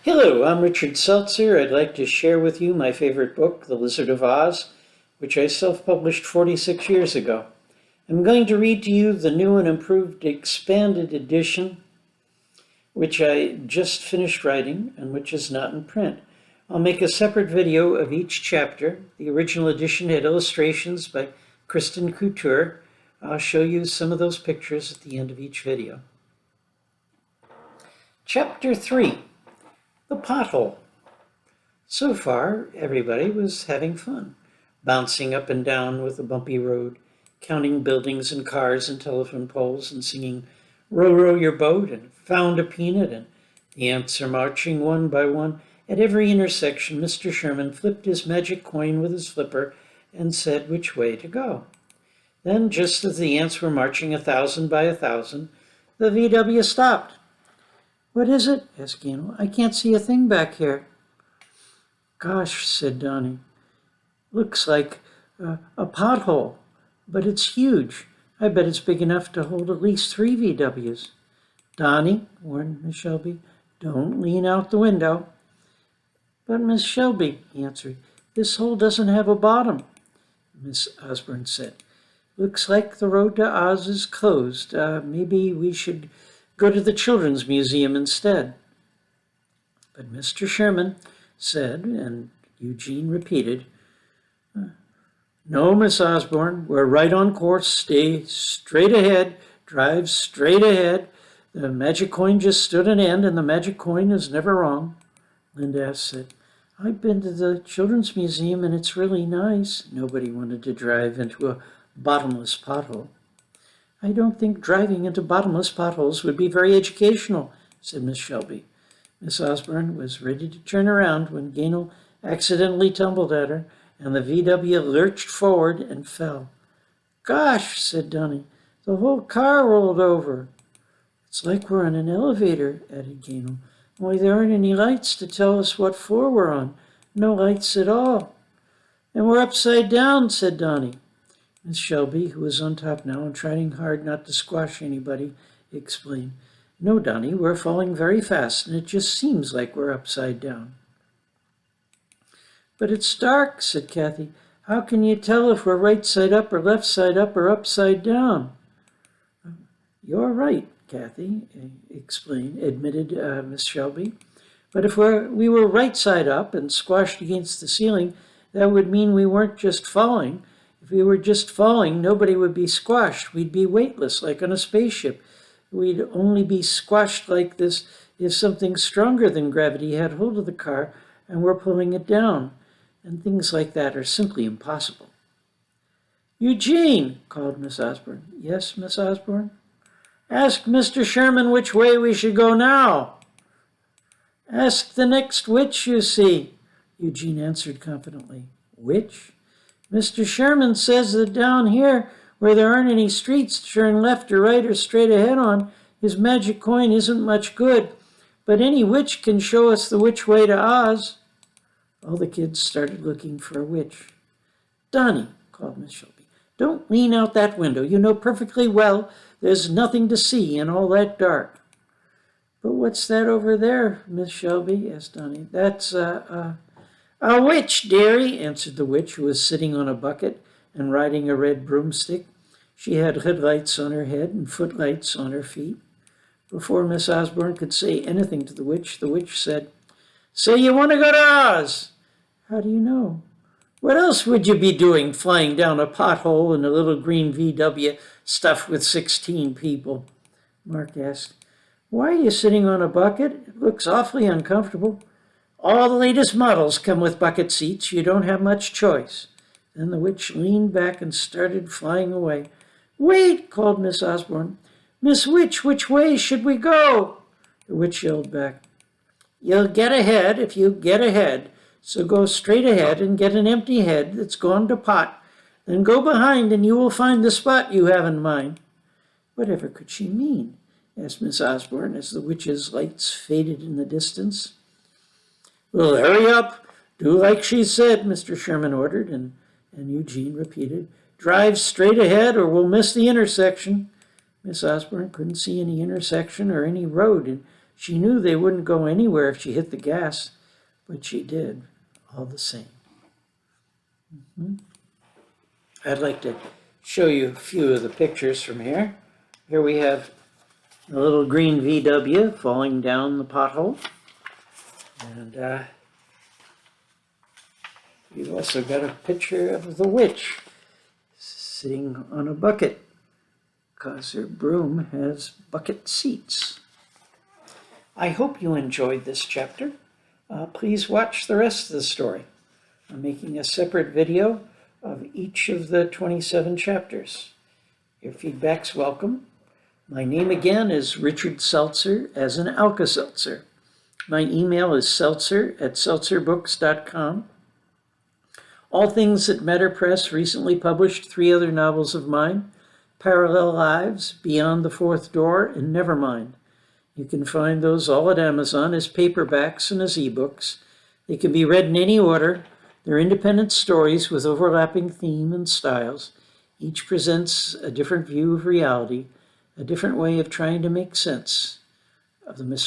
Hello, I'm Richard Seltzer. I'd like to share with you my favorite book, The Wizard of Oz, which I self-published 46 years ago. I'm going to read to you the new and improved expanded edition, which I just finished writing and which is not in print. I'll make a separate video of each chapter. The original edition had illustrations by Christin Couture. I'll show you some of those pictures at the end of each video. Chapter 3. The Pothole. So far, everybody was having fun, bouncing up and down with the bumpy road, counting buildings and cars and telephone poles, and singing "Row, row your boat" and "Found a peanut," and the ants are marching one by one. At every intersection, Mr. Sherman flipped his magic coin with his flipper and said which way to go. Then, just as the ants were marching 1,000 by 1,000, the VW stopped. "What is it?" asked Gaynell. "I can't see a thing back here." "Gosh," said Donnie. "Looks like a pothole, but it's huge. I bet it's big enough to hold at least 3 VWs. "Donnie," warned Miss Shelby, "don't lean out the window." "But, Miss Shelby," he answered, "this hole doesn't have a bottom." Miss Osborne said, "Looks like the road to Oz is closed. Maybe we should go to the Children's Museum instead." But Mr. Sherman said, and Eugene repeated, "No, Miss Osborne, we're right on course. Stay straight ahead, drive straight ahead. The magic coin just stood an end, and the magic coin is never wrong." Linda said, "I've been to the Children's Museum, and it's really nice." Nobody wanted to drive into a bottomless pothole. "I don't think driving into bottomless potholes would be very educational," said Miss Shelby. Miss Osborne was ready to turn around when Gaynell accidentally tumbled at her, and the VW lurched forward and fell. "Gosh," said Donnie, "the whole car rolled over." "It's like we're on an elevator," added Gaynell. "Only there aren't any lights to tell us what floor we're on. No lights at all." "And we're upside down," said Donnie. Miss Shelby, who was on top now and trying hard not to squash anybody, explained, "No, Donnie, we're falling very fast, and it just seems like we're upside down." "But it's dark," said Kathy. "How can you tell if we're right side up or left side up or upside down?" "You're right, Kathy," admitted Miss Shelby. "But if we were right side up and squashed against the ceiling, that would mean we weren't just falling. If we were just falling, nobody would be squashed. We'd be weightless, like on a spaceship. We'd only be squashed like this if something stronger than gravity had hold of the car and we're pulling it down. And things like that are simply impossible." "Eugene," called Miss Osborne. "Yes, Miss Osborne?" "Ask Mr. Sherman which way we should go now." "Ask the next witch you see," Eugene answered confidently. "Which?" "Mr. Sherman says that down here, where there aren't any streets to turn left or right or straight ahead on, his magic coin isn't much good, but any witch can show us the which way to Oz." All the kids started looking for a witch. "Donnie," called Miss Shelby, "don't lean out that window. You know perfectly well there's nothing to see in all that dark." "But what's that over there, Miss Shelby?" asked Donnie. "That's a witch, dearie," answered the witch, who was sitting on a bucket and riding a red broomstick. She had headlights on her head and footlights on her feet. Before Miss Osborne could say anything to the witch said, "So you want to go to Oz?" "How do you know?" "What else would you be doing, flying down a pothole in a little green VW stuffed with 16 people?" Mark asked. "Why are you sitting on a bucket? It looks awfully uncomfortable." "All the latest models come with bucket seats. You don't have much choice." Then the witch leaned back and started flying away. "Wait," called Miss Osborne. "Miss Witch, which way should we go?" The witch yelled back, "You'll get ahead if you get ahead. So go straight ahead and get an empty head that's gone to pot. Then go behind and you will find the spot you have in mind." "Whatever could she mean?" asked Miss Osborne as the witch's lights faded in the distance. "Well, hurry up. Do like she said," Mr. Sherman ordered, and Eugene repeated, "Drive straight ahead or we'll miss the intersection." Miss Osborne couldn't see any intersection or any road, and She knew they wouldn't go anywhere if she hit the gas, but she did, all the same. I'd like to show you a few of the pictures from here. Here we have a little green VW falling down the pothole. And we've also got a picture of the witch sitting on a bucket because her broom has bucket seats. I hope you enjoyed this chapter. Please watch the rest of the story. I'm making a separate video of each of the 27 chapters. Your feedback's welcome. My name again is Richard Seltzer, as in Alka-Seltzer. My email is seltzer@seltzerbooks.com. All Things That Matter Press recently published 3 other novels of mine, Parallel Lives, Beyond the Fourth Door, and Nevermind. You can find those all at Amazon as paperbacks and as ebooks. They can be read in any order. They're independent stories with overlapping theme and styles. Each presents a different view of reality, a different way of trying to make sense of the mystery.